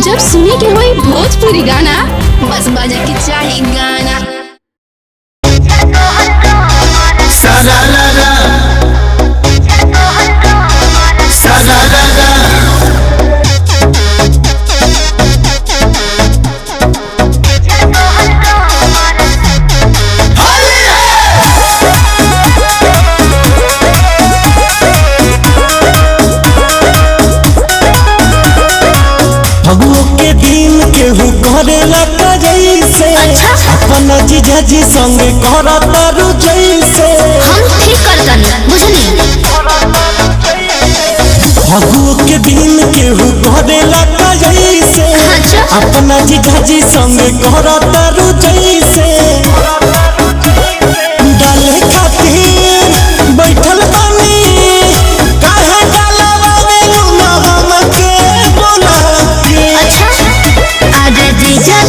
जब सुने के होई भोजपुरी गाना बस बजे के चाही गाना। सारा लाला सारा लाला फगुओ के दिन केहू करेला जैसे अपना जीजाजी संगे करता रु जैसे हम ठीक करतनी बुझनी। फगुओ के दिन केहू करेला जैसे अपना जीजाजी संगे करता रु जैसे डाले खातिर बैठल बानी काहे डालवावे ना हमके बोला के आगे जीजा